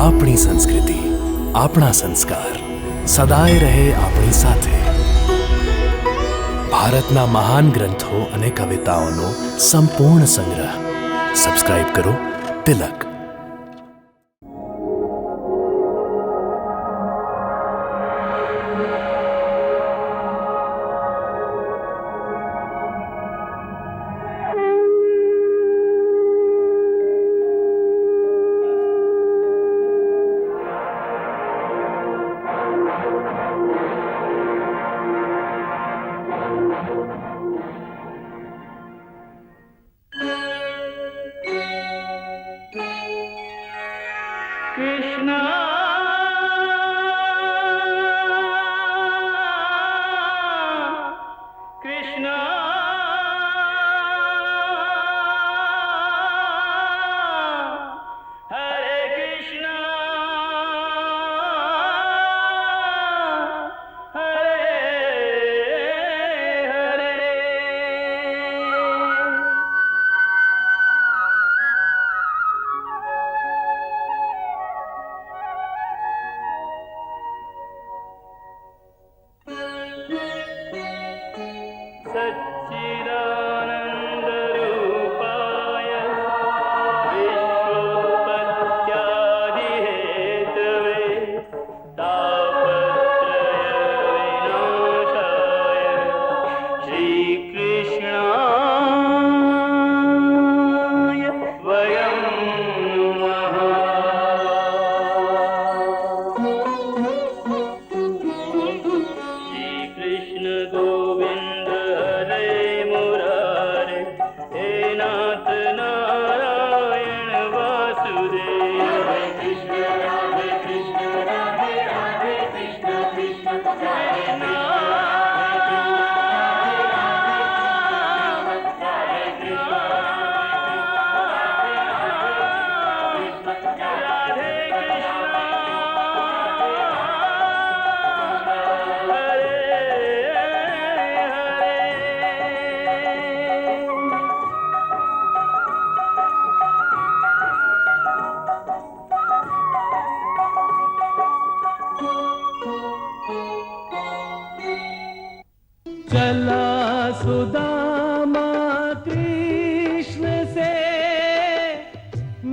આપણી સંસ્કૃતિ, આપણા સંસ્કાર સદાય રહે આપણી સાથે. ભારતના મહાન ગ્રંથો અને કવિતાઓનો સંપૂર્ણ સંગ્રહ. સબસ્ક્રાઇબ કરો તિલક. चला सुदामा कृष्ण से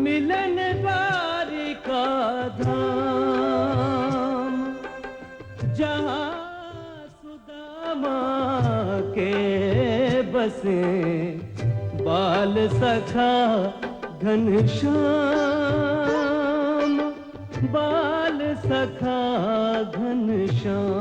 मिलन द्वारिका धाम, जहाँ सुदामा के बसे बाल सखा घनश्याम, बाल सखा घनश्याम.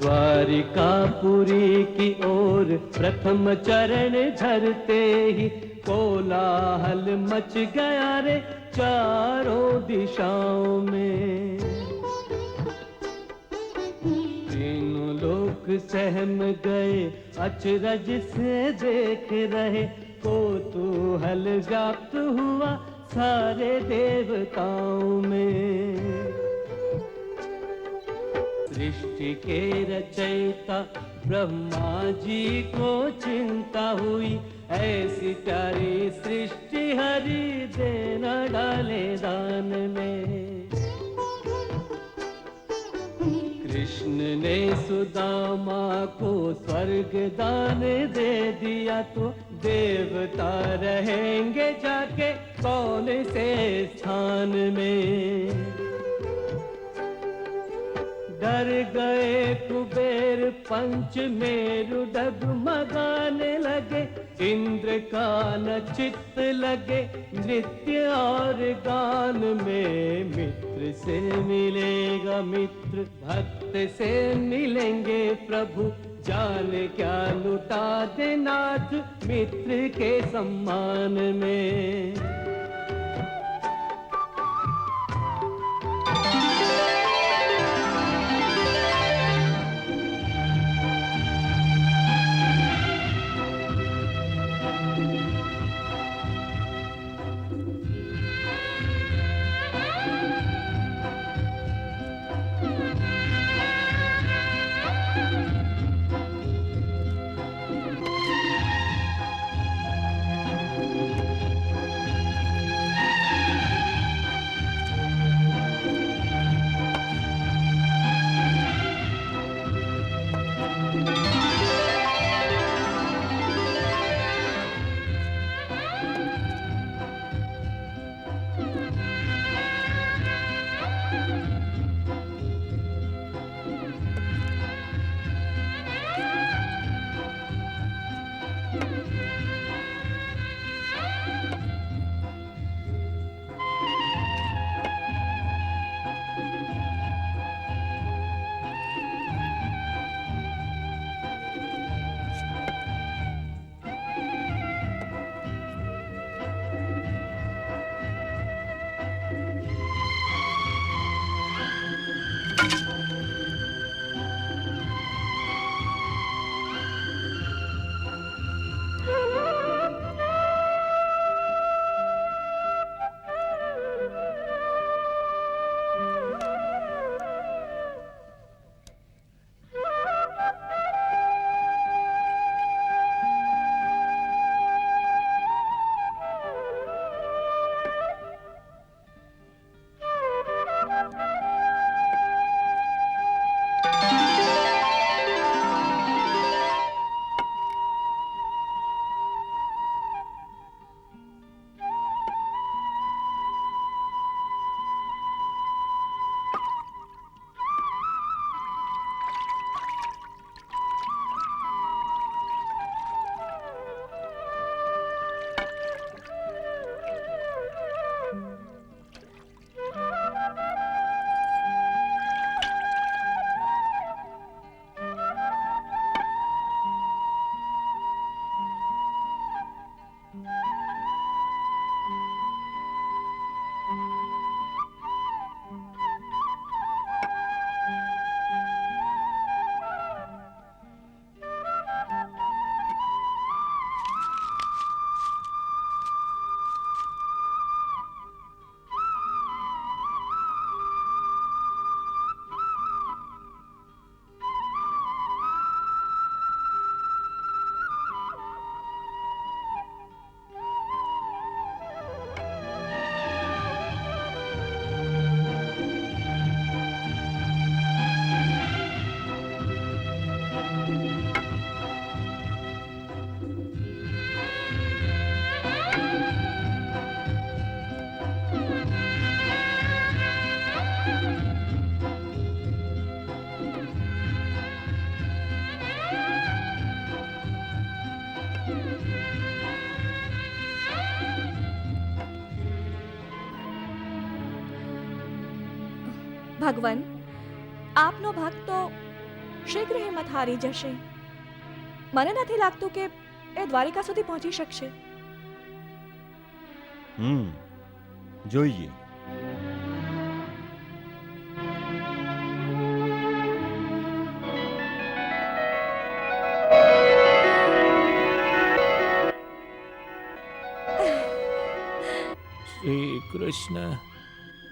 द्वारिकापुरी की ओर प्रथम चरण धरते ही कोलाहल मच गया रे चारों दिशाओं में. तीनों लोक सहम गए, अचरज से देख रहे, कौतूहल व्याप्त हुआ सारे देवताओं में. सृष्टि के रचयिता ब्रह्मा जी को चिंता हुई, ऐसी प्यारी सृष्टि हरि दे न डाले दान में. कृष्ण ने सुदामा को स्वर्ग दान दे दिया, तो देवता रहेंगे जाके कौन से स्थान में. डर गए कुबेर पंच मेरु डगमगाने लगे, इंद्र का न चित्त लगे नृत्य और गान में. मित्र से मिलेगा मित्र, भक्त से मिलेंगे प्रभु, जान क्या लुटा दे नाथ मित्र के सम्मान में. ભગવાન, આપનો ભક્ત તો શીઘ્ર હિંમત હારી જશે. મને નથી લાગતું કે એ દ્વારિકા સુધી પહોંચી શકશે. જોઈએ. શ્રી કૃષ્ણ,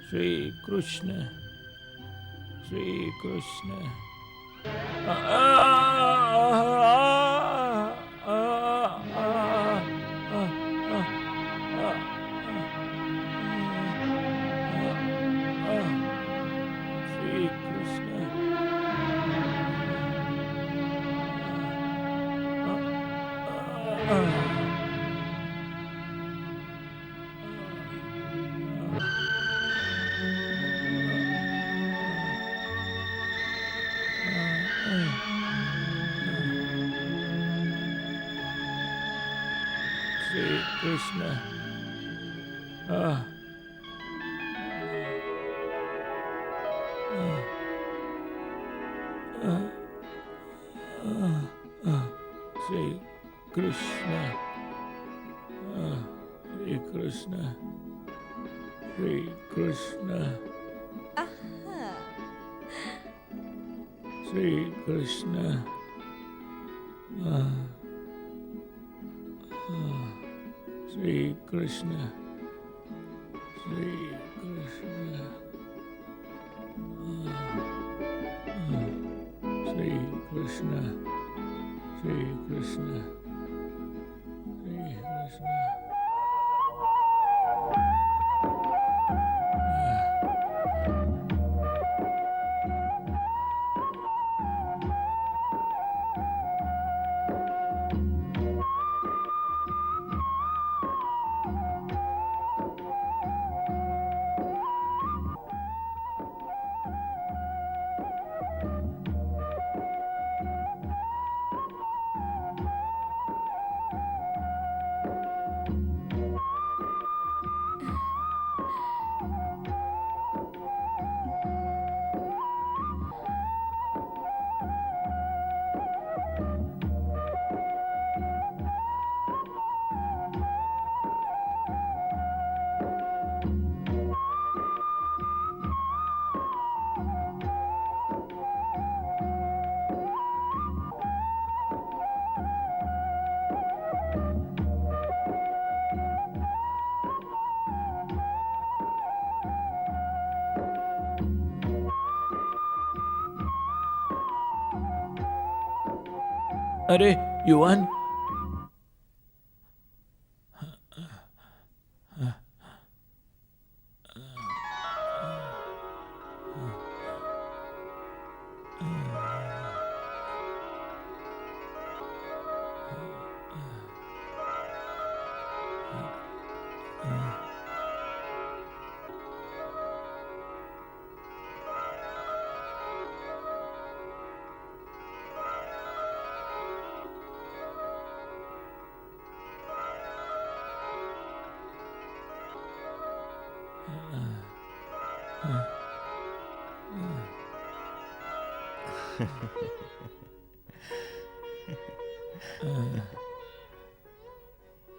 શ્રી કૃષ્ણ, શ્રી કૃષ્ણ. શ્રી કૃષ્ણ. શ્રી કૃષ્ણ. શ્રી કૃષ્ણ. શ્રી કૃષ્ણ. શ્રી કૃષ્ણ. શ્રી કૃષ્ણ. શ્રી કૃષ્ણ. શ્રી કૃષ્ણ. શ્રી કૃષ્ણ. શ્રી કૃષ્ણ. શ્રી કૃષ્ણ. અરે યુવાન,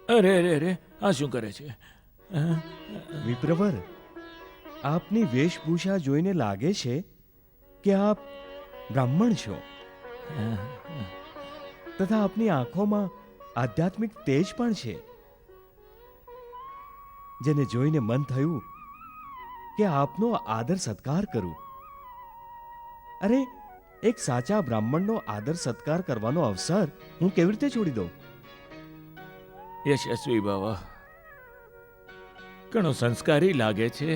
અરે અરે અરે, આ શું કરે છે? વિપ્રવર, આપની વેશભૂષા જોઈને લાગે છે કે આપ બ્રાહ્મણ છો, તથા આપની આંખોમાં આધ્યાત્મિક તેજ પણ છે, જેને જોઈને મન થયું કે આપનો આદર સત્કાર કરું. અરે, એક સાચા બ્રાહ્મણનો આદર સત્કાર કરવાનો અવસર હું કેવી રીતે છોડી દઉં? યશસ્વી બાવા, ઘણો સંસ્કારી લાગે છે.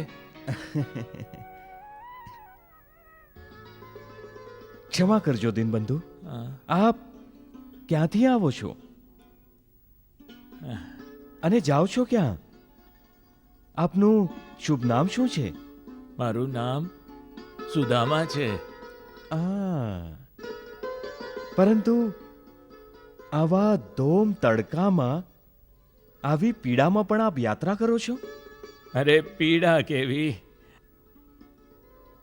ક્ષમા કરજો દીનબંધુ, આપ ક્યાંથી આવો છો અને જાઓ છો ક્યાં? આપનું શુભ નામ શું છે? મારું નામ સુદામા છે. પરંતુ આવા ધોમ તડકામાં, આવી પીડામાં પણ આપ યાત્રા કરો છો? અરે પીડા કેવી!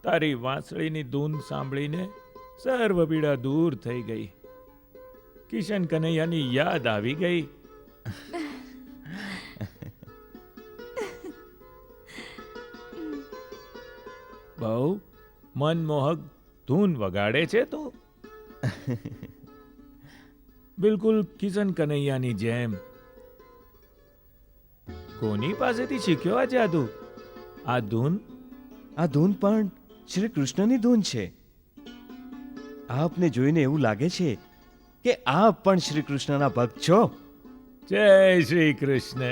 તારી વાંસળીની ધૂન સાંભળીને સર્વ પીડા દૂર થઈ ગઈ. કિશન કનૈયાની યાદ આવી ગઈ. બહુ મનમોહક ધૂન વગાડે છે તું. બિલકુલ કિશન કનૈયાની જેમ. કોની પાસેથી શીખ્યો આ જાદુ? આ ધૂન? આ ધૂન પણ શ્રી કૃષ્ણની ધૂન છે. આપને જોઈને એવું લાગે છે કે આપ પણ શ્રી કૃષ્ણના ભક્ત છો. જય શ્રી કૃષ્ણ.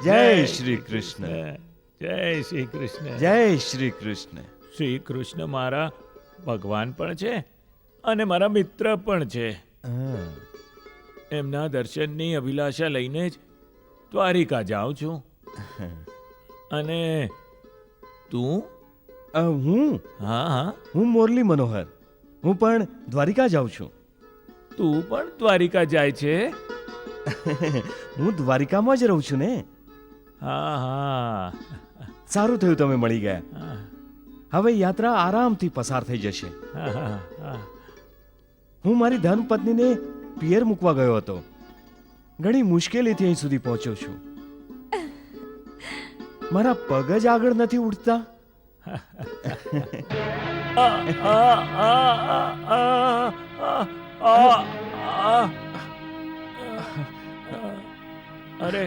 જય શ્રી કૃષ્ણ. જય શ્રી કૃષ્ણ. જય શ્રી કૃષ્ણ. શ્રી કૃષ્ણ મારા ભગવાન પણ છે અને મારા મિત્ર પણ છે. હા. એમના દર્શનની અભિલાષા લઈને જ દ્વારિકા જાઉં છું. અને તું? હું હા હા, હું મુરલી મનોહર. હું પણ દ્વારિકા જાઉં છું. તું પણ દ્વારિકા જાય છે? હું દ્વારિકામાં જ રહું છું ને. હા હા સારું થયું તમે મળી ગયા. હા, હવે યાત્રા આરામથી પસાર થઈ જશે. હા, હા, હા. હું મારી ધર્મપત્નીને પિયર મૂકવા ગયો હતો. ઘણી મુશ્કેલીથી અહીં સુધી પહોંચ્યો છું. મારા પગ જ આગળ નથી ઉઠતા. અરે,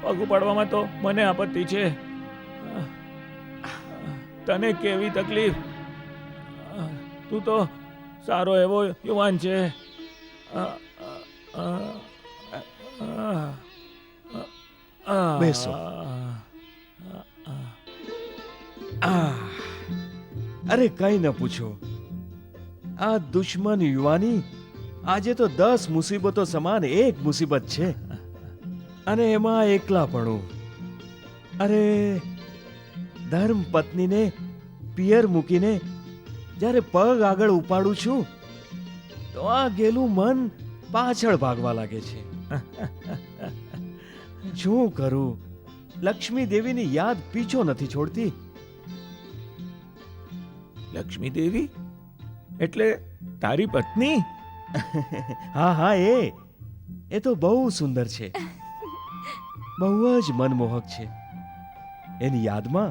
પગ ઉપાડવામાં તો મને આપત્તિ છે. તને કેવી તકલીફ? તું તો સારો એવો યુવાન છે. બેસો. અરે કઈ ન પૂછો. આ દુશ્મન યુવાની આજે તો 10 મુસીબતો સમાન એક મુસીબત છે. અને એમાં એકલાપણું. અરે ધર્મ પત્નીને પિયર મૂકીને જ્યારે પગ આગળ ઉપાડું છું તો આ ગેલું મન પાછળ ભાગવા લાગે છે. શું કરું? લક્ષ્મી દેવીની યાદ પીછો નથી છોડતી. લક્ષ્મી દેવી એટલે તારી પત્ની? હા હા, એ તો બહુ સુંદર છે. બહુ જ મનમોહક છે. એની યાદમાં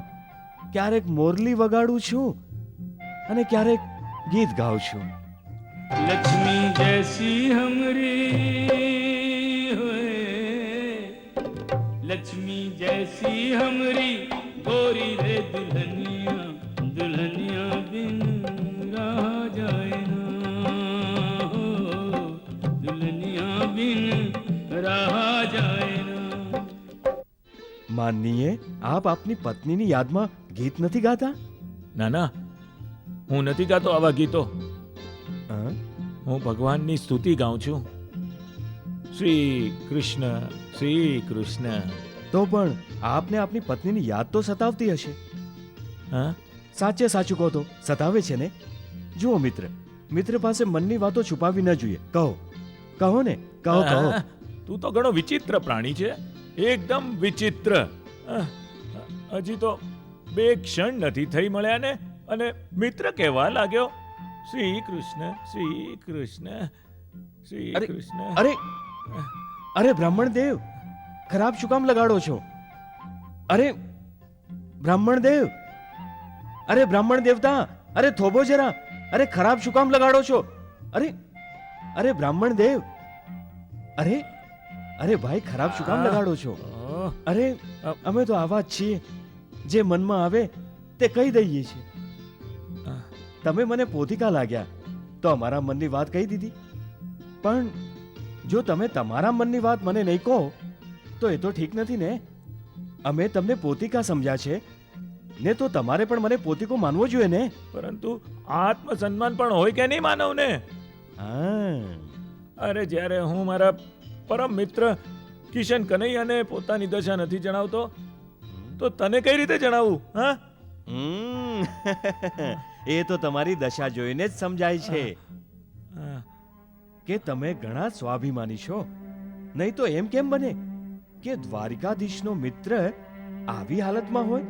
ક્યારેક મોરલી વગાડું છું અને ક્યારેક ગીત ગાઉં છું. लक्ष्मी जैसी हमरी होए, लक्ष्मी जैसी हमरी गोरी रे दुल्हनिया, दुल्हनिया बिन रहा जाए ना हो, दुल्हनिया बिन रहा जाए ना. માનનીએ, આપ આપની પત્નીની યાદમાં ગીત નથી ગાતા? ના ના, હું નથી ગાતો આવા ગીતો. હા? હું ભગવાનની સ્તુતિ ગાઉં છું. શ્રી કૃષ્ણ, શ્રી કૃષ્ણ. તો પણ આપને આપની પત્નીની યાદ તો સતાવતી હશે. હા, સાચે સાચું કહો તો સતાવે છે ને? જુઓ મિત્ર, મિત્ર પાસે મનની વાતો છુપાવી ન જોઈએ. કહો કહો ને, કહો કહો. હા, તું તો ઘણો વિચિત્ર પ્રાણી છે. એકદમ વિચિત્ર. હજી તો 2 ક્ષણ નથી થઈ મળ્યા ને અને મિત્ર કહેવા લાગ્યો. શ્રી કૃષ્ણ, શ્રી કૃષ્ણ, શ્રી અરે, કૃષ્ણ. અરે અરે બ્રાહ્મણ દેવ, ખરાબ શું કામ લગાડો છો? અરે બ્રાહ્મણ દેવ, અરે બ્રાહ્મણ દેવતા, અરે થોભો જરા. અરે ખરાબ શું કામ લગાડો છો? અરે અરે બ્રાહ્મણ દેવ, અરે અરે ભાઈ, ખરાબ શું કામ લગાડો છો? ઓહ, અરે અમે તો આવા જ છીએ, જે મનમાં આવે તે કહી દઈએ છીએ. તમે મને પોતિકા લાગ્યા તો અમારા મનની વાત કહી દીધી. પણ જો તમે તમારા મનની વાત મને નહીં કહો તો એ તો ઠીક નથી ને. અમે તમને પોતિકા સમજ્યા છે ને, તો તમારે પણ મને પોતિકો માનવો જોઈએ ને. પરંતુ આત્મસન્માન પણ હોય કે નહીં માનવને? હા, અરે, જ્યારે હું મારા પરમ મિત્ર કિશન કનૈયાને પોતાની દશા નથી જણાવતો તો તને કઈ રીતે જણાવું? હા, એ તો તમારી દશા જોઈને જ સમજાય છે હા. કે તમે ઘણા સ્વાભિમાની છો. નહીં તો એમ કેમ બને કે દ્વારિકાધીશનો મિત્ર આવી હાલતમાં હોય?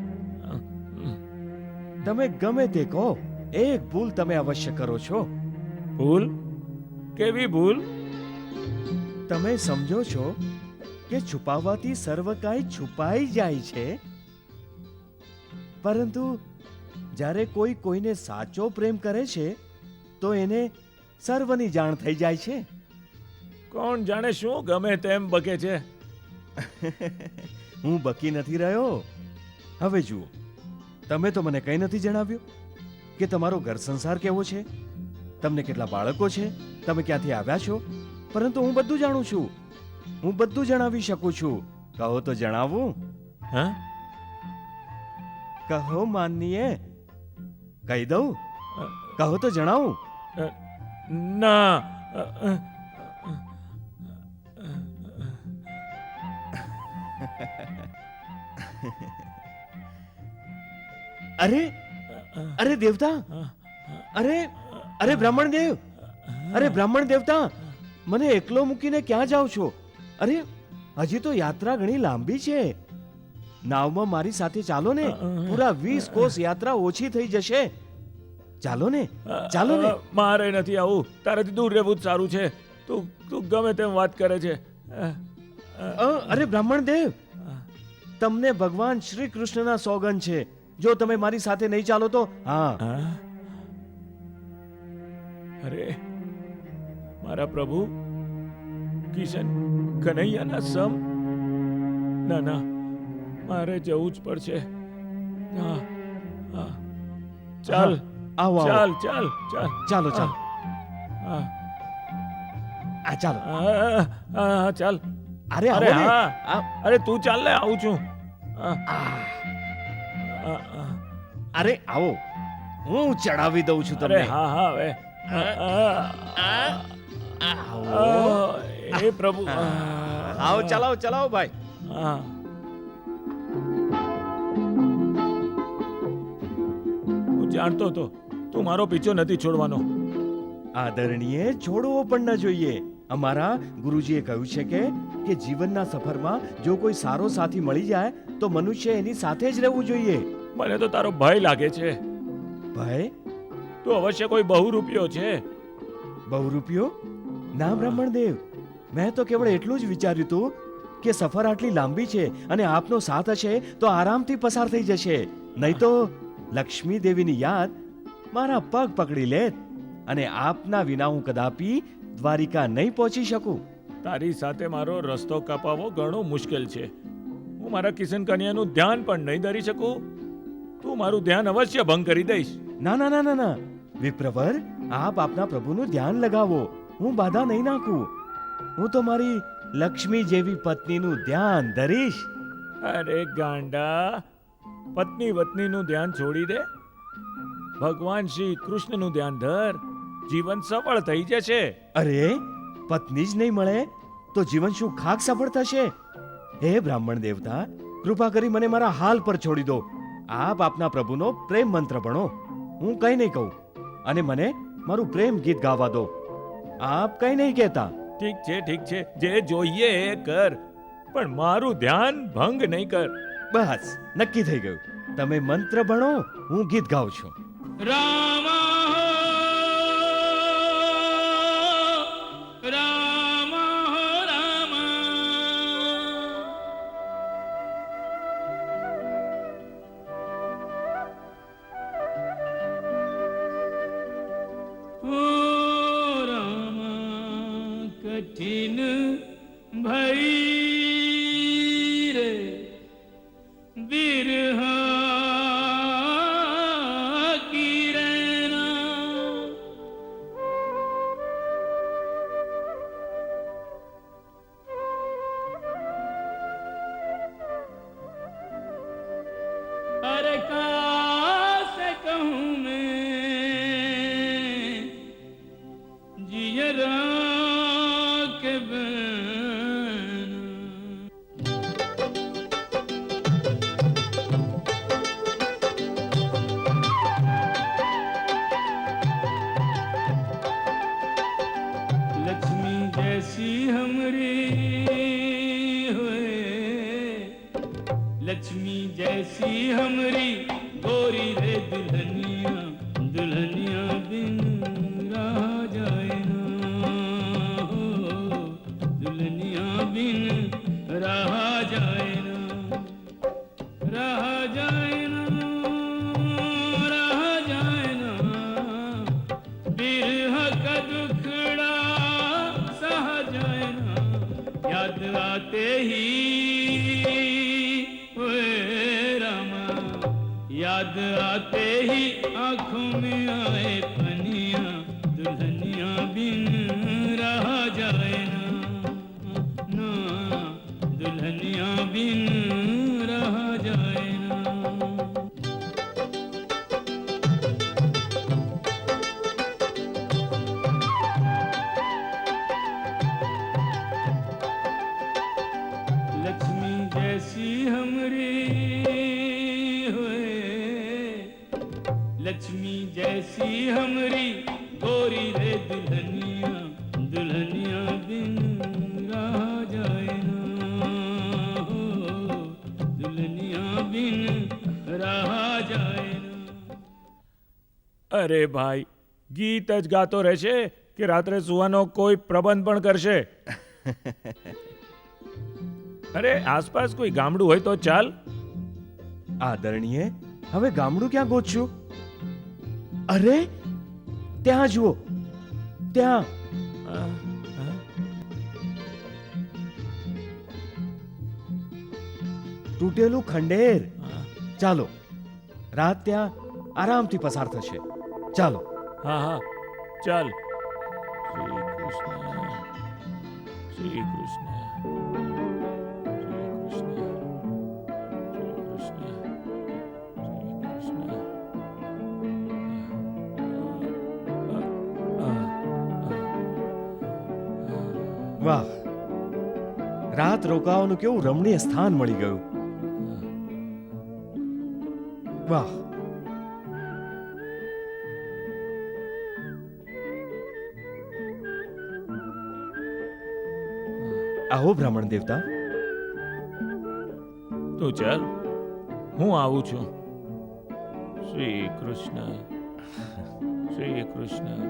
તમે ગમે તે કહો, એક ભૂલ તમે અવશ્ય કરો છો. ભૂલ? કેવી ભૂલ? તમે સમજો છો કે છુપાવવાથી સર્વ કાંઈ છુપાઈ જાય છે, પરંતુ જ્યારે કોઈ કોઈને સાચો પ્રેમ કરે છે તો એને સર્વની જાણ થઈ જાય છે. કોણ જાણે શું ગમે તેમ બકે છે. હું બકી નથી રહ્યો. હવે જુઓ, તમે તો મને કંઈ નથી જણાવ્યું કે તમારો ઘર સંસાર કેવો છે, તમને કેટલા બાળકો છે, તમે ક્યાંથી આવ્યા છો, પરંતુ હું બધું જાણું છું. હું બધું જણાવી શકું છું. કહો તો જણાવું. હા? કહો માનનીય, કહી દઉં? કહો તો જણાવું. ના. અરે અરે દેવતા, અરે અરે બ્રાહ્મણ દેવ, અરે બ્રાહ્મણ દેવતા, મને એકલો મૂકીને ક્યાં જાઓ છો? અરે હજી તો યાત્રા ઘણી લાંબી છે. નાવમાં મારી સાથે ચાલો ને, પૂરા 20 કોસ યાત્રા ઓછી થઈ જશે. ચાલો ને, ચાલો ને. મારે નથી આવું. તારાથી દૂર રહેવું જ સારું છે. તું તું ગમે તેમ વાત કરે છે. અરે બ્રાહ્મણ દેવ, તમને ભગવાન શ્રી કૃષ્ણના સોગંદ છે, જો તમે મારી સાથે નહીં ચાલો તો. હા, હા? અરે મારા પ્રભુ કિશન કનૈયાના સમ. ના ના, મારે જવું જ પડશે. હા હા, ચાલ. આવો આવો. ચાલ ચાલ ચાલ. ચાલો ચાલો. હા આ ચાલો. હા હા, ચાલ. અરે અરે આવો ને. હા, અરે તું ચાલ ને, આવું છું. હા, હા, હા. અરે આવો, હું ચડાવી દઉં છું અરે તમને. હા હા, હવે આવો. એ પ્રભુ. આવો, ચલાવો ચલાવો ભાઈ. હા. હું જાણતો હતો તું મારો પીછો નથી છોડવાનો. આદરણીય, છોડવો પણ ન જોઈએ. અમારા ગુરુજીએ કહ્યું છે કે જીવનના સફરમાં જો કોઈ સારો સાથી મળી જાય તો મનુષ્ય એની સાથે જ રહેવું જોઈએ. મને તો તારો ભય લાગે છે. ભાઈ, તું અવશ્ય કોઈ બહુરૂપિયો છે. બહુ રૂપિયો? ના બ્રાહ્મણ દેવ, મેં તો કેવળ એટલું જ વિચાર્યું હતું કે સફર આટલી લાંબી છે અને આપનો સાથ હશે તો આરામથી પસાર થઈ જશે. નહીં તો લક્ષ્મી દેવીની યાદ મારા પગ પકડી લેત અને આપના વિના હું કદાપી દ્વારિકા નહીં પહોંચી શકું. તારી સાથે મારો રસ્તો કપાવવો ઘણો મુશ્કેલ છે. હું મારા કિશન કન્યાનું ધ્યાન પણ નહીં ધરી શકું. તું મારું ધ્યાન અવશ્ય ભંગ કરી દઈશ. ના ના ના ના ના, વિપ્રવર, આપ આપના પ્રભુનું ધ્યાન લગાવો. હું બાધા નહીં નાખું. હું તો મારી લક્ષ્મી જેવી પત્નીનું ધ્યાન ધરીશ. અરે ગાંડા, પત્ની વતનીનું ધ્યાન છોડી દે. ભગવાન શ્રી કૃષ્ણનું ધ્યાન ધર. જીવન સફળ થઈ જશે. અરે પત્ની જ નહીં મળે તો જીવન શું ખાક સફળ થશે? હે બ્રાહ્મણ દેવતા, કૃપા કરી મને મારા હાલ પર છોડી દો. આપ આપના પ્રભુનો પ્રેમ મંત્ર ભણો. હું કંઈ નહીં કહું અને મને મારું પ્રેમ ગીત ગાવા દો. આપ કંઈ નહીં કહેતા. ઠીક છે ઠીક છે, જે જોઈએ એ કર, પણ મારું ધ્યાન ભંગ નહીં કર. બસ નક્કી થઈ ગયું. તમે મંત્ર ભણો, હું ગીત ગાઉં છું. રામા कठिन भई रे बिरहा की रैना अरे से कहूँ मैं जियरा लक्ष्मी जैसी हमरी हुए, लक्ष्मी जैसी हमरी गोरी रे दुल्हनिया दुल्हन आते ही ओए रामा याद आते ही आंखों में आए पनिया दुल्हनिया बिन रहा जाए ना दुल्हनिया बिन रहा जाए ना। लक्ष्मी जैसी हमरी होए लक्ष्मी जैसी हमरी गोरी रे दुल्हनिया दुल्हनिया बिन रहा जाए ना हो दुल्हनिया बिन रहा जाए ना। અરે ભાઈ, ગીત જ ગાતો રહેશે કે રાત્રે સુવાનો કોઈ પ્રબંધ પણ કરશે? અરે આસપાસ કોઈ ગામડું હોય તો ચાલ. આદરણીય, હવે ગામડું ક્યાં ગોતશું? અરે ત્યાં જુઓ, ત્યાં તૂટેલું ખંડેર. ચાલો, રાત ત્યાં આરામથી પસાર થશે. ચાલો. હા હા ચાલ. શ્રી કૃષ્ણ શ્રી કૃષ્ણ વાહ, રાત રોકાવાનું કેવું રમણીય સ્થાન મળી ગયું. વાહ. આવો બ્રાહ્મણ દેવતા. તું ચાલ, હું આવું છું. શ્રી કૃષ્ણ શ્રી કૃષ્ણ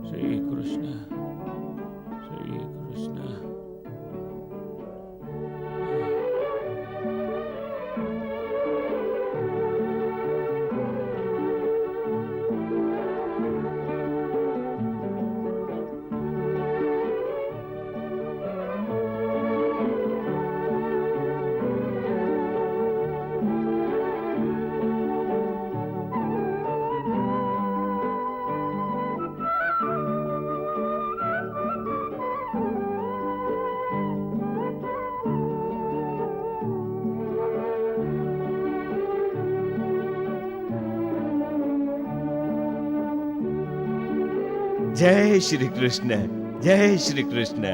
શ્રી કૃષ્ણ શ્રી કૃષ્ણ. જય શ્રી કૃષ્ણ, જય શ્રી કૃષ્ણ.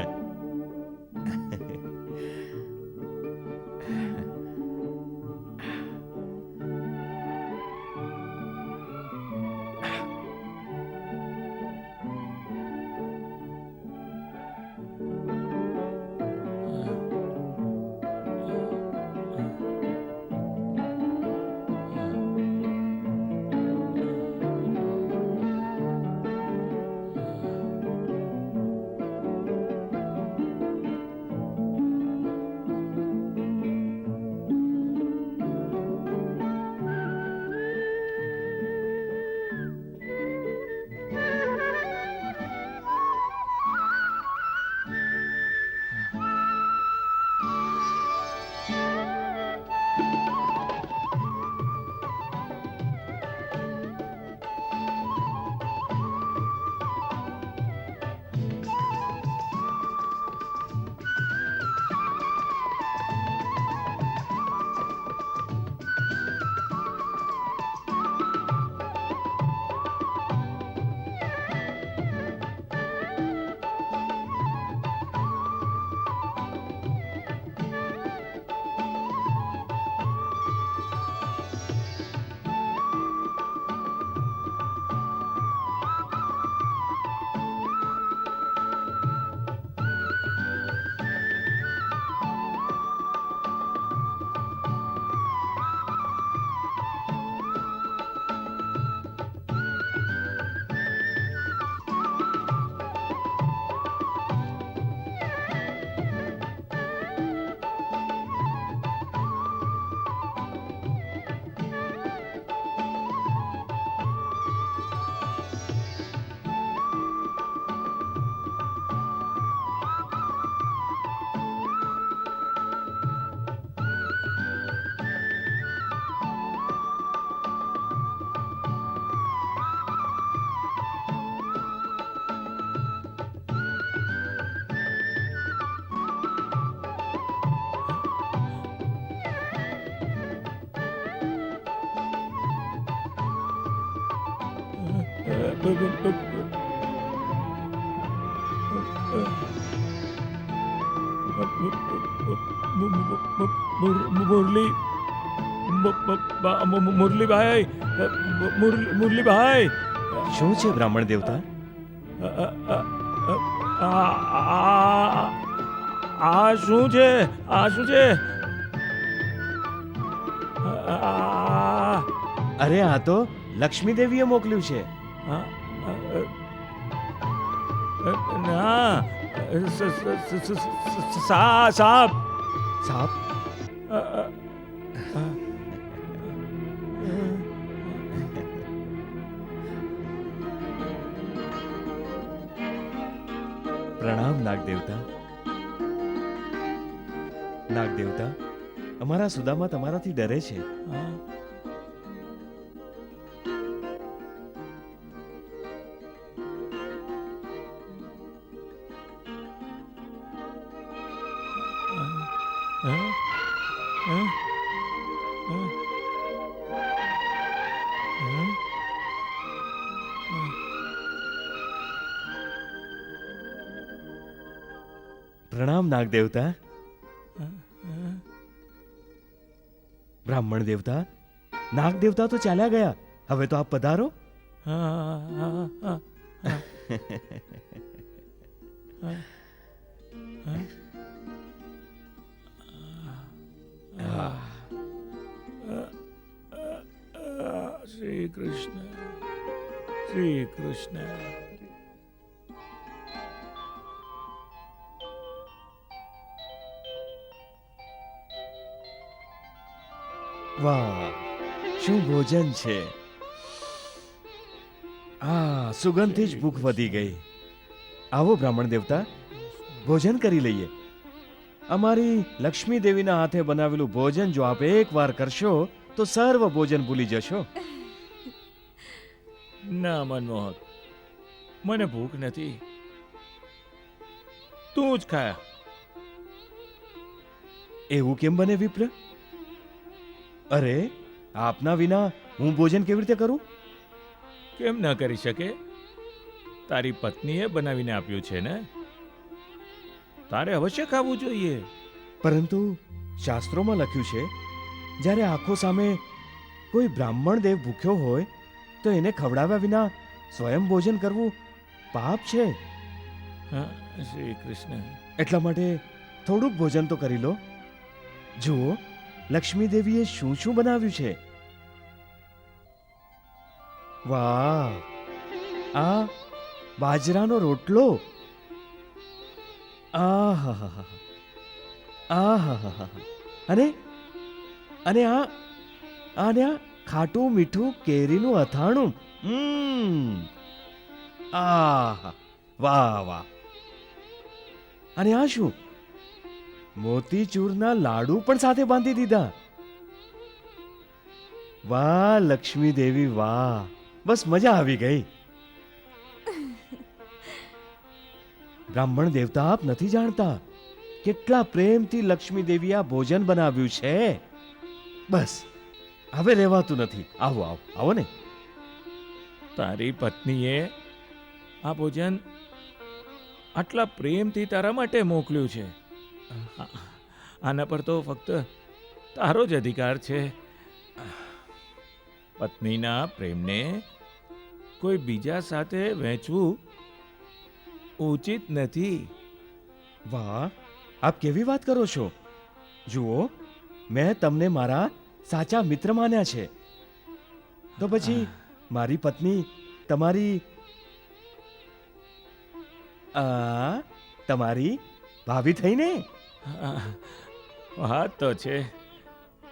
મુરલી મુરલીભાઈ મુરલીભાઈ શું છે બ્રાહ્મણ દેવતા? આ શું છે? આ શું છે? અરે આ તો લક્ષ્મી દેવીએ મોકલ્યું છે. ના સાપ સાપ? પ્રણામ નાગ દેવતા. નાગ દેવતા, અમારા સુદામા તમારાથી ડરે છે. પ્રણામ નાગ દેવતા. બ્રાહ્મણ દેવતા, નાગ દેવતા તો ચાલ્યા ગયા, હવે તો આપ પધારો. શ્રી કૃષ્ણ, શ્રી કૃષ્ણ. વાહ, શું ભોજન છે! સુગંધથી જ ભૂખ વધી ગઈ. આવો બ્રાહ્મણ દેવતા, ભોજન કરી લઈએ. અમારી લક્ષ્મી દેવીના હાથે બનાવેલું ભોજન જો આપ એકવાર કરશો તો સર્વ ભોજન ભૂલી જશો. ના મનમોહક, મને ભૂખ નથી. તું જ ખાયા. એવું કેમ બને વિપ્ર? અરે, આપના વિના હું ભોજન કેવી રીતે કરું? કેમ ન કરી શકે? તારી પત્નીએ બનાવીને આપ્યું છે ને, તારે અવશ્ય ખાવું જોઈએ. પરંતુ શાસ્ત્રોમાં લખ્યું છે, જ્યારે આંખો સામે કોઈ બ્રાહ્મણ દેવ ભૂખ્યો હોય તો એને ખવડાવ્યા વિના સ્વયં ભોજન કરવું પાપ છે. હા, શ્રી કૃષ્ણ. એટલા માટે થોડુંક ભોજન તો કરી લો. જુઓ, લક્ષ્મી દેવીએ શું શું બનાવ્યું છે. વાહ, આ બાજરાનો રોટલો. આહાહા, આહાહા. અને અને આ ખાટું મીઠું કેરીનું અથાણું. આહા, વાહ વાહ. અને આ શું? મોતીચૂરના લાડુ પણ સાથે બાંધી દીધા. વાહ લક્ષ્મી દેવી, વાહ! બસ મજા આવી ગઈ. બ્રાહ્મણ દેવતા, આપ નથી જાણતા કેટલા પ્રેમથી લક્ષ્મી દેવી આ ભોજન બનાવ્યું છે. બસ હવે રહેવાતું નથી. આવો આવો આવો ને. તારી પત્નીએ આ ભોજન આટલા પ્રેમથી તારા માટે મોકલ્યું છે. આના પર તો ફક્ત તારો જ અધિકાર છે. પત્નીના પ્રેમને કોઈ બીજા સાથે વહેંચવું ઉચિત નથી. વાહ, આપ કેવી વાત કરો છો? જુઓ, મેં તમને મારા સાચા મિત્ર માન્યા છે, તો પછી મારી પત્ની તમારી તમારી ભાભી થઈને? વાત તો છે.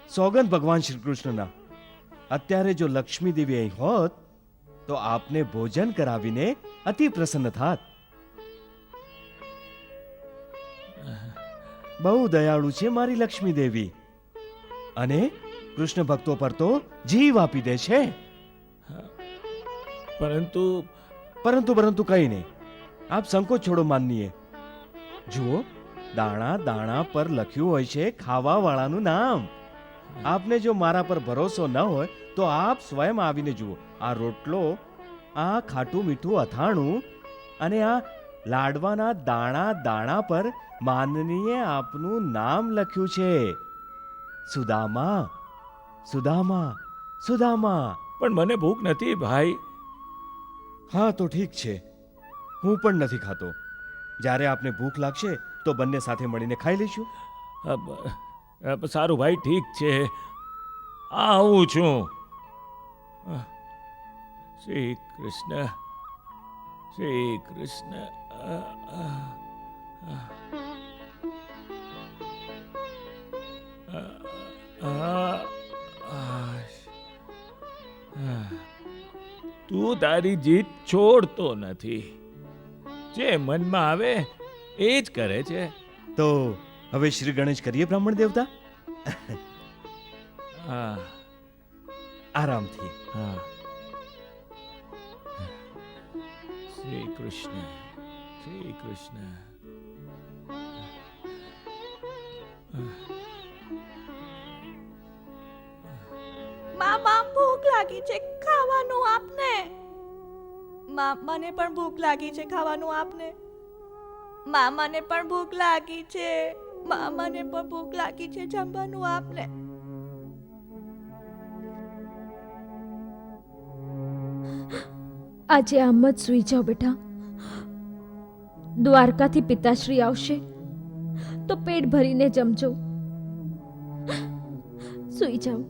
સોગંદ ભગવાન શ્રી કૃષ્ણના, અત્યારે જો લક્ષ્મી દેવી અહીં હોત તો આપને ભોજન કરાવીને અતિ પ્રસન્ન થાત. બહુ દયાળુ છે મારી લક્ષ્મી દેવી, અને કૃષ્ણ ભક્તો પર તો જીવ આપી દે છે. પરંતુ પરંતુ કઈ નહીં. આપ સંકોચ છોડો માનનીય. જુઓ, દાણા દાણા પર લખ્યું હોય છે ખાવા વાળાનું નામ. આપને જો મારા પર ભરોસો ન હોય તો આપ સ્વયં આવીને જુઓ. આ રોટલો આ ખાટું મીઠું અથાણું અને આ લાડવાના દાણા દાણા પર માનનીએ આપનું નામ લખ્યું છે. સુદામા, સુદામા, સુદામા. પણ મને ભૂખ નથી ભાઈ. હા તો ઠીક છે, હું પણ નથી ખાતો. જ્યારે આપને ભૂખ લાગશે તો બંને સાથે મળીને ખાઈ લઈશું. સારું ભાઈ, ઠીક છે, આવું છું. શ્રી કૃષ્ણ, શ્રી કૃષ્ણ. તું તારી જીત છોડતો નથી. જે મનમાં આવે એ જ કરે છે. તો હવે શ્રી ગણેશ કરીએ બ્રાહ્મણ દેવતા. હા આરામથી. હા. શ્રી કૃષ્ણ, શ્રી કૃષ્ણ. મામા ભૂખ લાગી છે, ખાવાનું આપને. મને પણ ભૂખ લાગી છે, ખાવાનું આપને. મામાને પણ ભૂખ લાગી છે, મામાને પણ ભૂખ લાગી છે, જમવાનું આપને. આજે આમ જ સૂઈ જાઓ બેટા. દ્વારકાથી પિતાશ્રી આવશે તો પેટ ભરીને જમજો. સૂઈ જાઓ.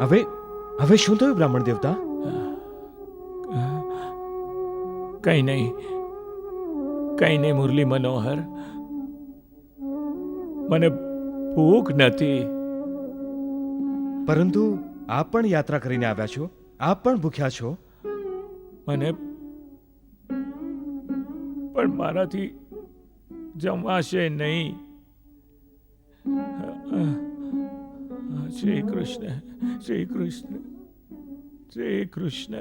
હવે હવે શું થયું બ્રાહ્મણ દેવતા? કઈ નહીં, કઈ નહીં મુરલી મનોહર. મને ભૂખ નથી. પરંતુ આપ પણ યાત્રા કરીને આવ્યા છો, આપ પણ ભૂખ્યા છો. મને પણ મારાથી જમાશે નહીં. શ્રી કૃષ્ણ, શ્રી કૃષ્ણ, શ્રી કૃષ્ણ.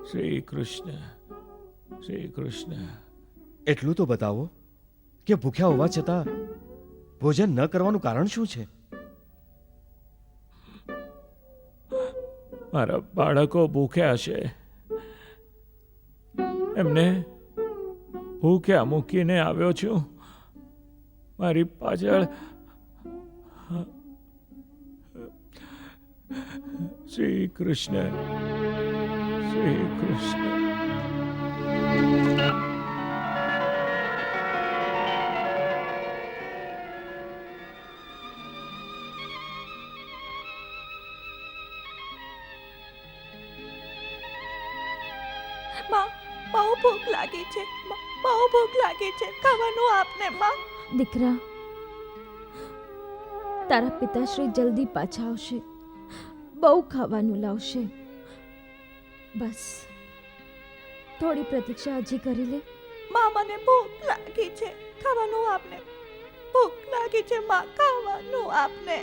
શ્રી કૃષ્ણ, શ્રી કૃષ્ણ. એટલું તો બતાવો કે ભૂખ્યા હોવા છતાં ભોજન ન કરવાનું કારણ શું છે? મારા બાળકો ભૂખ્યા છે. એમને ભૂખ્યા મૂકીને આવ્યો છું. મારી પાછળ શ્રી કૃષ્ણ, શ્રી કૃષ્ણ. બહુ ભૂખ લાગી છે, બહુ ભૂખ લાગી છે, ખાવાનું આપને. માં દીકરા, તારા પિતાશ્રી જલ્દી પાછા આવશે, બહુ ખાવાનું લાવશે. બસ થોડી પ્રતીક્ષા હજી કરી લે. માં મને ભૂખ લાગી છે, ખાવાનું આપને. ભૂખ લાગી છે માં, ખાવાનું આપને.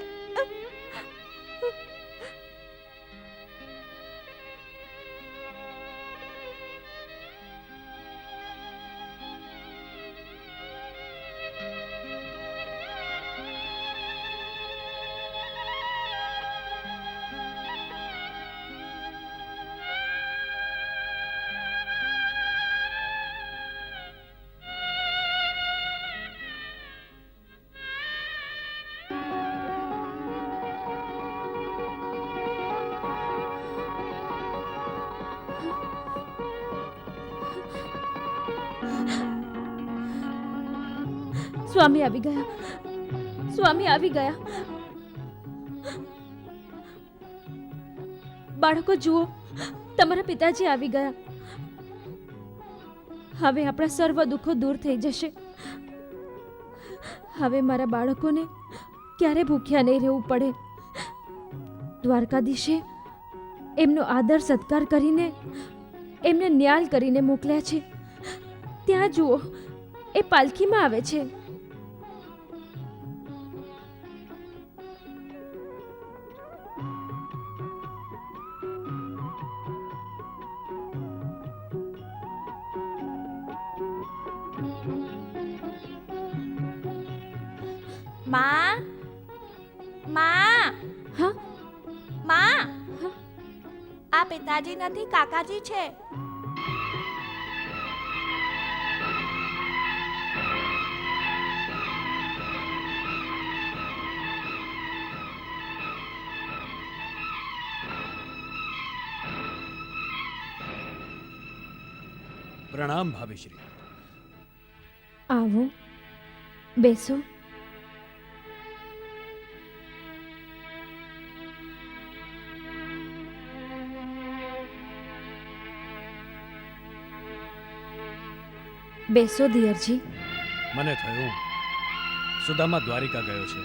સ્વામી આવી ગયા, સ્વામી આવી ગયા. બાળકો જુઓ, તમારા પિતાજી આવી ગયા. હવે આપણા સર્વ દુઃખો દૂર થઈ જશે. હવે મારા બાળકોને ક્યારે ભૂખ્યા નહીં રહેવું પડે. દ્વારકાધીશે એમનો આદર સત્કાર કરીને એમને ન્યાલ કરીને મોકલ્યા છે. ત્યાં જુઓ, એ પાલખીમાં આવે છે. માં, માં, હા, માં, આ પિતાજી નથી, કાકાજી છે. પ્રણામ ભાભીશ્રી. આવો, બેસો. બેસો દિયરજી. મને થયું સુદામા દ્વારિકા ગયો છે,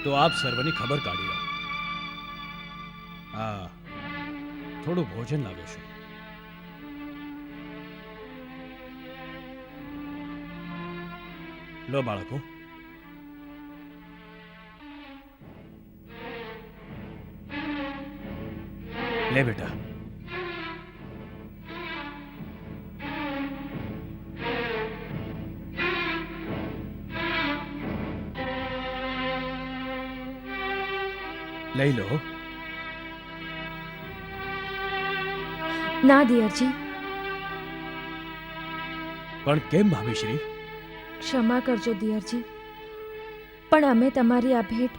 તો આપ સર્વની ખબર કાઢી લો. હા, થોડું ભોજન લાવ્યો છું. લો બાળકો. લે બેટા. લઈ લો. ના દિયરજી, પણ કેમ ભાભીશ્રી? ક્ષમા કરજો દિયરજી, પણ અમે તમારી આ ભેટ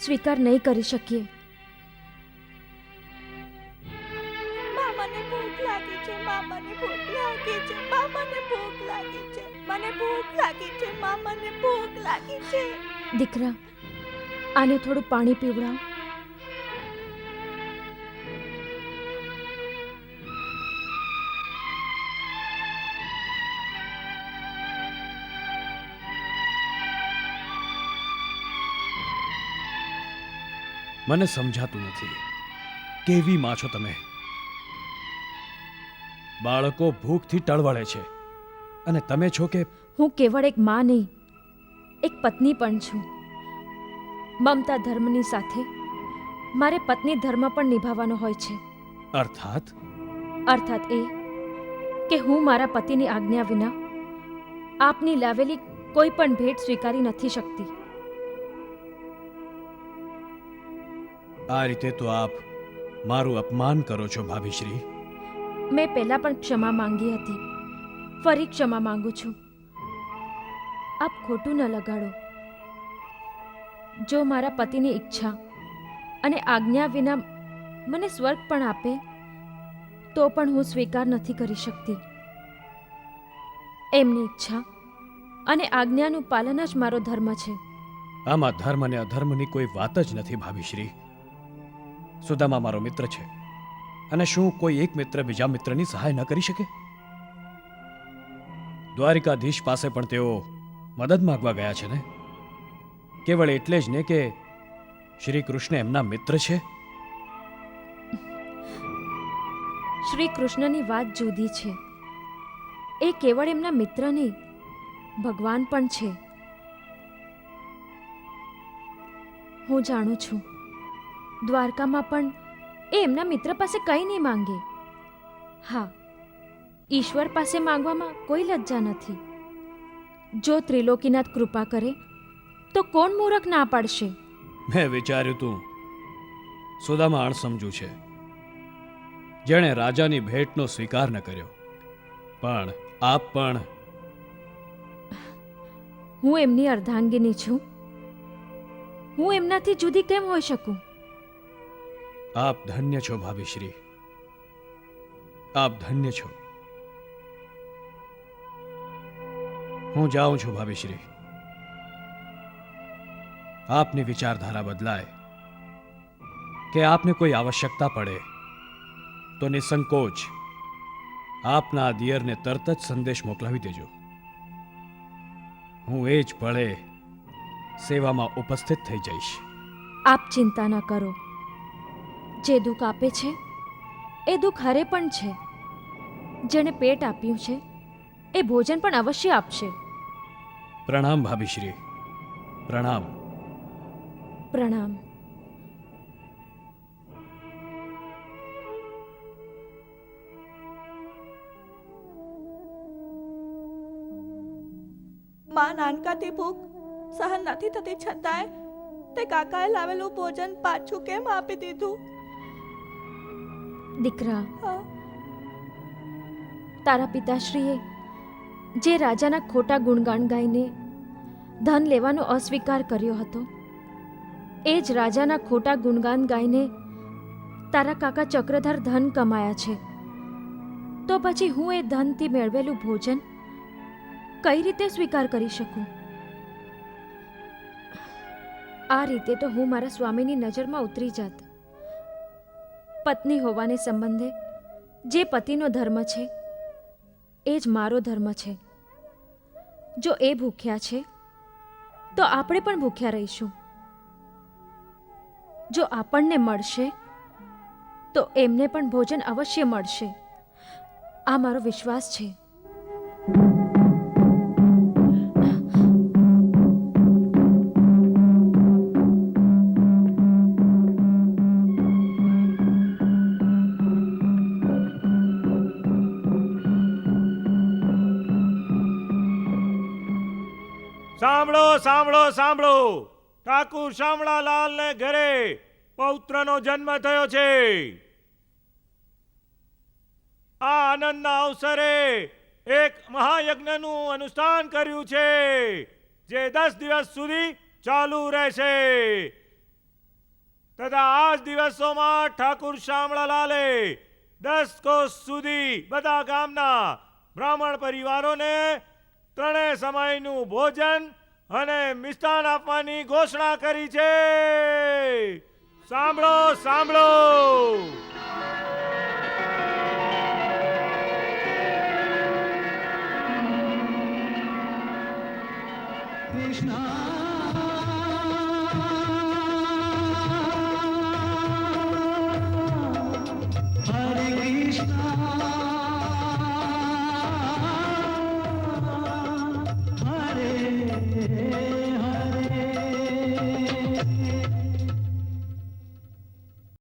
સ્વીકાર નહીં કરી શકીએ. માં, મને ભૂખ લાગી છે. માં, મને ભૂખ લાગી છે. માં, મને ભૂખ લાગી છે. મને ભૂખ લાગી છે. માં, મને ભૂખ લાગી છે. દીકરા, આને થોડું પાણી પીવડાવ. મને સમજાતું નથી, કેવી માં છો તમે? બાળકો ભૂખથી ટળવળે છે અને તમે છો કે હું કેવળ એક માં નહીં, એક પત્ની પણ છું. મમતા ધર્મની સાથે મારે પત્ની ધર્મ પણ નિભાવવાનો હોય છે. અર્થાત અર્થાત એ કે હું મારા પતિની આજ્ઞા વિના આપની લાવેલી કોઈ પણ ભેટ સ્વીકારી નથી શકતી. આ રીતે તો આપ મારું અપમાન કરો છો ભાભીશ્રી. મેં પહેલા પણ ક્ષમા માંગી હતી, ફરી ક્ષમા માંગુ છું. આપ ખોટું ન લગાડો. જો મારા પતિની ઈચ્છા અને આજ્ઞા વિના મને સ્વર્ગ પણ આપે તો પણ હું સ્વીકાર નથી કરી શકતી. એમની ઈચ્છા અને આજ્ઞાનું પાલન જ મારો ધર્મ છે. આમાં ધર્મ અને અધર્મની કોઈ વાત જ નથી ભાભીશ્રી. સુદામા મારો મિત્ર છે, અને શું કોઈ એક મિત્ર બીજા મિત્રની સહાય ન કરી શકે? દ્વારિકાધીશ પાસે પણ તેઓ મદદ માંગવા ગયા છે ને? કેવળ એટલે જ ને કે શ્રી કૃષ્ણ એમના મિત્ર છે. શ્રી કૃષ્ણની વાત જુદી છે. એ કેવળ એમના મિત્ર નહીં, ભગવાન પણ છે. હું જાણું છું, દ્વારકામાં પણ એ એમના મિત્ર પાસે કંઈ નહીં માંગે. હા, ઈશ્વર પાસે માંગવામાં કોઈ લજ્જા નથી. જો ત્રિલોકીનાથ કૃપા કરે તો કોણ મૂરખ ના પાડશે? મેં વિચાર્યું તું સુદામા અણસમજુ છે, જેણે રાજાની ભેટનો સ્વીકાર ન કર્યો. પણ આપ પણ હું એમની અર્ધાંગિની છું. હું એમનાથી જુદી કેમ હોઈ શકું? આપ ધન્ય છો ભાભીશ્રી, આપ ધન્ય છો. હું જાઉં છું ભાભીશ્રી. આપની વિચારધારા બદલાય કે આપને કોઈ આવશ્યકતા પડે તો નિસંકોચ આપના દિયરને તરત જ સંદેશ મોકલાવી દેજો. હું એ જ પળે સેવામાં ઉપસ્થિત થઈ જઈશ. આપ ચિંતા ન કરો. જે દુઃખ આપે છે એ દુઃખ હરે પણ છે. જેણે પેટ આપ્યું છે એ ભોજન પણ અવશ્ય આપશે. પ્રણામ ભાભીશ્રી, પ્રણામ. પ્રણામ. માં નાનકાથી ભૂખ સહન નથી થતી છતાંય તે કાકાએ લાવેલું ભોજન પાછું કેમ આપી દીધું? દીકરા, હા, તારા પિતાશ્રીએ જે રાજાના ખોટા ગુણગાન ગાઈને ધન લેવાનો અસ્વીકાર કર્યો હતો, એ જ રાજાના ખોટા ગુણગાન ગાઈને તારા કાકા ચક્રધર ધન કમાયા છે. તો પછી હું એ ધનથી મેળવેલું ભોજન કઈ રીતે સ્વીકાર કરી શકું? આ રીતે તો હું મારા સ્વામીની નજરમાં ઉતરી જાત. પત્ની હોવાને સંબંધે જે પતિનો ધર્મ છે એ જ મારો ધર્મ છે. જો એ ભૂખ્યા છે તો આપણે પણ ભૂખ્યા રહીશું. જો આપણને મળશે તો એમને પણ ભોજન અવશ્ય મળશે. આ મારો વિશ્વાસ છે. સાંભળો સાંભળો સાંભળો, ઠાકુર શામળાલાલ ને ઘરે પૌત્રનો જન્મ થયો છે. આ આનંદના અવસરે એક મહાયજ્ઞનું અનુષ્ઠાન કર્યું છે, જે 10 દિવસ સુધી ચાલુ રહેશે. તથા આ જ દિવસોમાં ઠાકુર શામળાલાલે 10 કોસ સુધી બધા ગામના બ્રાહ્મણ પરિવારોને 3 સમયનું ભોજન અને મિષ્ટાન આપવાની ઘોષણા કરી છે. સાંભળો સાંભળો.